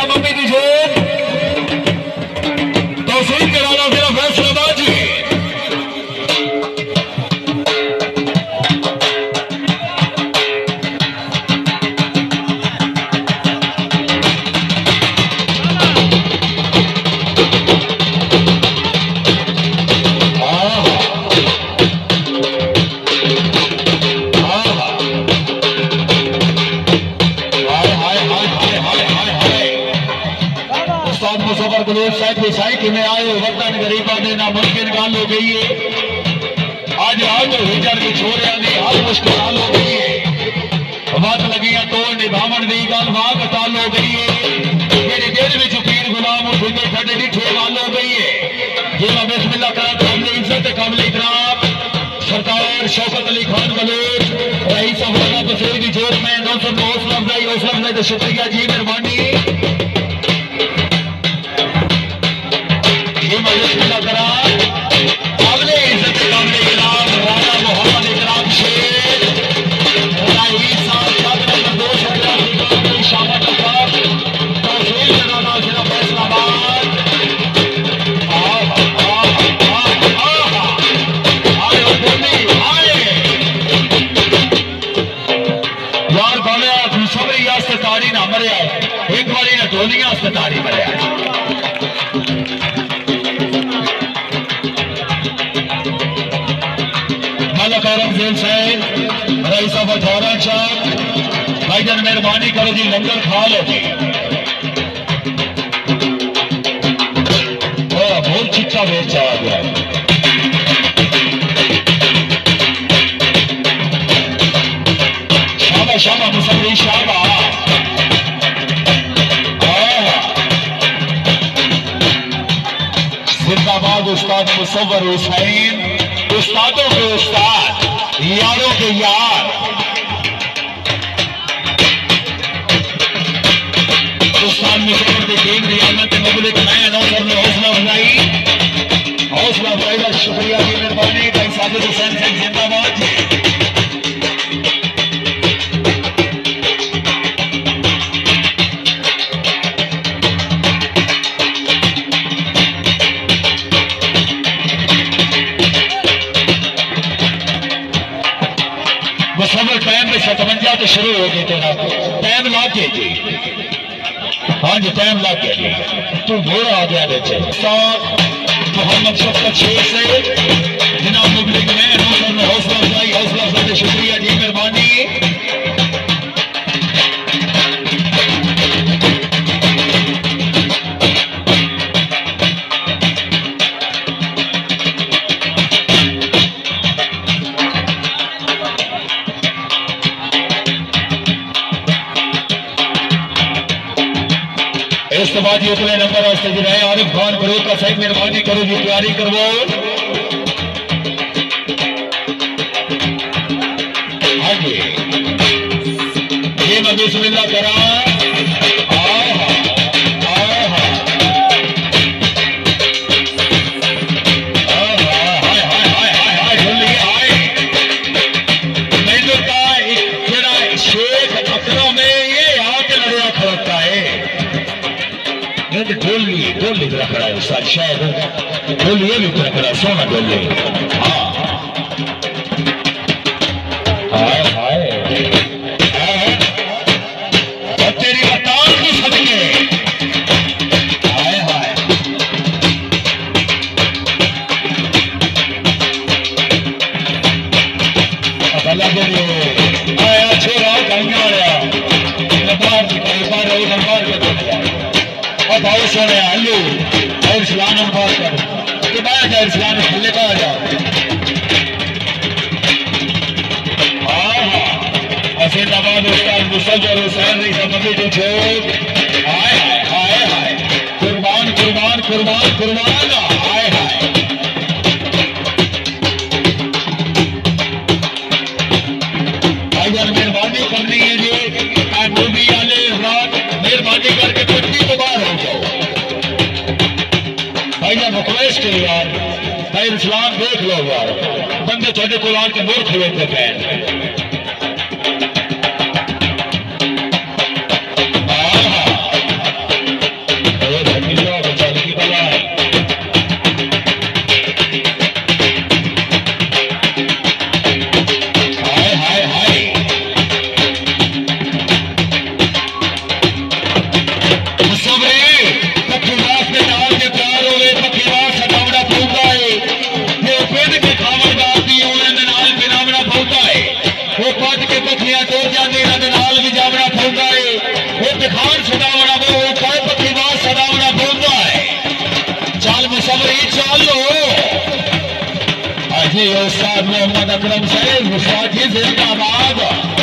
Mummy दी जोर तौसीफ कराना मेरा फैसलाबाद जी। में आए वतन गरीबा ने नामुमकिन गाल हो गई है। आज आज हिजर की छोरिया ने हर मुश्किल हाल हो गई है। वत लगिया तो निभावन की गल वाग टाल हो गई है। मेरे दिल में पीर गुलाम उठे खड़े डिठे वाल हो गई है। जिला बिस्मिल्लाह करा काबिल इज्जत काबिल इकराम सरकार शौकत अली खान बलोच रईस अफगाना बसेरी की जोत में नौसर हौसला अफजाई तो शुक्रिया जी मेहरबानी। एक बारी ने टोलियां अस्पताली मरिया मलक औरंग जेल साहब रईस साहब अठारा चाक भाईजान मेहरबानी करो जी लंगर खा लो जी। बहुत चिट्टा बेचा आ गया शाबा शाबा मुसल्ली शाबा जिंदाबाद उस्ताद मुसव्वर हुसैन उस्तादों के उस्ताद यारों के यार। उस्ताद मुसव्वर की टीम रियासत ममलिक नया नौसर में हौसला अफजाई का शुक्रिया की मेहरबानी। भाई साजिद हुसैन से जिंदाबाद जी। मुसव्वर टाइम में 57 तो शुरू हो गए तेरा टाइम ला के जी। हाँ जी टाइम ला के तू घोड़ा आ गया बेचे मोहम्मद शफकत शेख से जनाब मुबलिक में हौसला अफजाई शुक्रिया जी मेहरबानी। इस तो बाद उतले नंबर वास्ते गिराए आरिफ खान करो का साहब मेहरबानी करो जी तैयारी करवो। हाँ जी ये मैं बिस्मिल्लाह करा ढोली रख रहा है शायद ढोली भी रख रहा है सोना ढोली। हाँ हाय हाय तेरी बताओ की सदके हाय हाय अल्लाह के लिए आया छोरा गाइया वाला नंबर के भाई सोने आलू और इस्लाम बात कर तो बाहर जाए इस्लाम थल्ले का आ जाओ। असीदाबाद उस्ताद मुसव्वर हुसैन ने समझी जो छोड़ हाय हाय हाय हाय कुर्बान कुर्बान कुर्बान कुर्बान हाय हाय भाईजान मेहरबानी करनी है जी मूवी वाले मेहरबानी करके पट्टी तो बाहर हो जाओ। भाईजान रिक्वेस्ट है यार भाई इस्लाम देख लो यार बंदे थोड़े को आके मोर खलोते पैन जी उस्ताद मोहम्मद अकरम साहब उस्ताद जी जिंदाबाद।